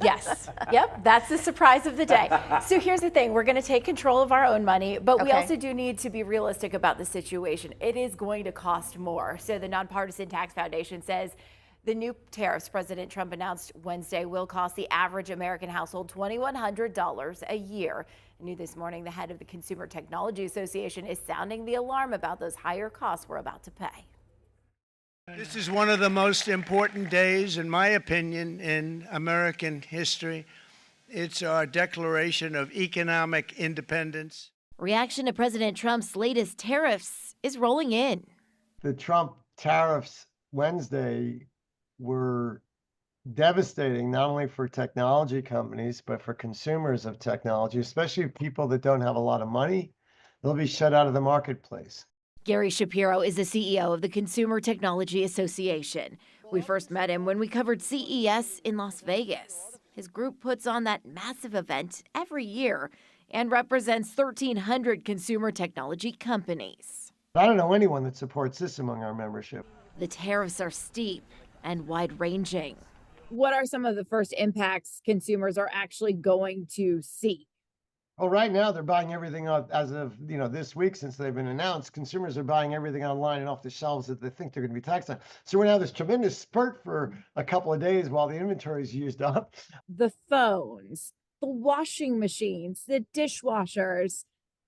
Yes. Yep. That's the surprise of the day. So here's the thing. We're going to take control of our own money, but we also do need to be realistic about the situation. It is going to cost more. So the Nonpartisan Tax Foundation says the new tariffs President Trump announced Wednesday will cost the average American household $2,100 a year. New this morning, the head of the Consumer Technology Association is sounding the alarm about those higher costs we're about to pay. This is one of the most important days, in my opinion, in American history. It's our declaration of economic independence. Reaction to President Trump's latest tariffs is rolling in. The Trump tariffs Wednesday were devastating, not only for technology companies, but for consumers of technology, especially people that don't have a lot of money. They'll be shut out of the marketplace. Gary Shapiro is the CEO of the Consumer Technology Association. We first met him when we covered CES in Las Vegas. His group puts on that massive event every year and represents 1,300 consumer technology companies. I don't know anyone that supports this among our membership. The tariffs are steep and wide-ranging. What are some of the first impacts consumers are actually going to see? Well, right now they're buying everything as of this week, since they've been announced. Consumers are buying everything online and off the shelves that they think they're going to be taxed on. So we're going to have this tremendous spurt for a couple of days while the inventory is used up. The phones, the washing machines, the dishwashers.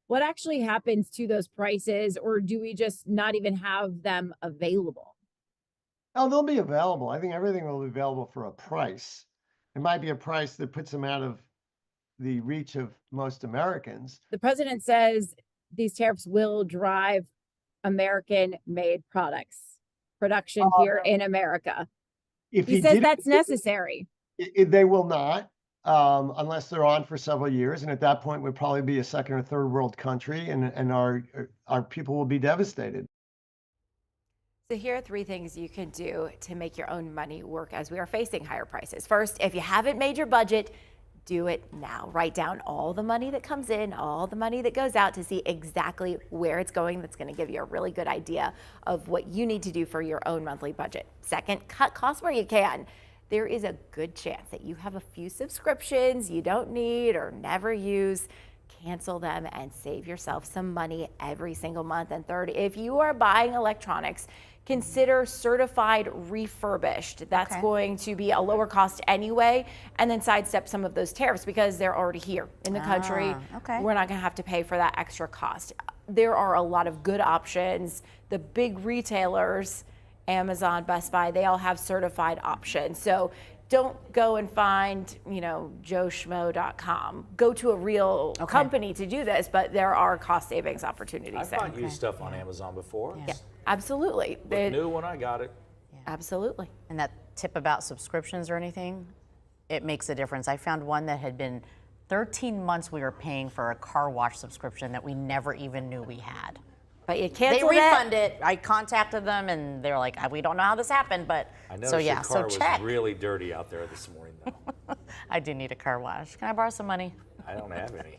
What actually happens to those prices, or do we just not even have them available? Oh, they'll be available. I think everything will be available for a price. It might be a price that puts them out of the reach of most Americans. The president says these tariffs will drive American-made products, production here in America. He says that's necessary. They will not, unless they're on for several years. And at that point, we'll probably be a second or third world country, and our people will be devastated. So here are 3 things you can do to make your own money work as we are facing higher prices. First, if you haven't made your budget, do it now. Write down all the money that comes in, all the money that goes out, to see exactly where it's going. That's going to give you a really good idea of what you need to do for your own monthly budget. Second, cut costs where you can. There is a good chance that you have a few subscriptions you don't need or never use. Cancel them and save yourself some money every single month. And third, if you are buying electronics, consider certified refurbished. That's going to be a lower cost anyway, and then sidestep some of those tariffs because they're already here in the country. We're not going to have to pay for that extra cost. There are a lot of good options. The big retailers, Amazon, Best Buy, they all have certified options. So don't go and find, joeschmo.com. Go to a real company to do this, but there are cost savings opportunities there. I've bought used stuff on Amazon before. Yeah, absolutely. Looked new when I got it. Absolutely. And that tip about subscriptions or anything, it makes a difference. I found one that had been 13 months we were paying for a car wash subscription that we never even knew we had. But you canceled They refunded it. I contacted them and they're like, we don't know how this happened, but I noticed so your yeah, car so check. was really dirty out there this morning, though. I do need a car wash. Can I borrow some money? I don't have any.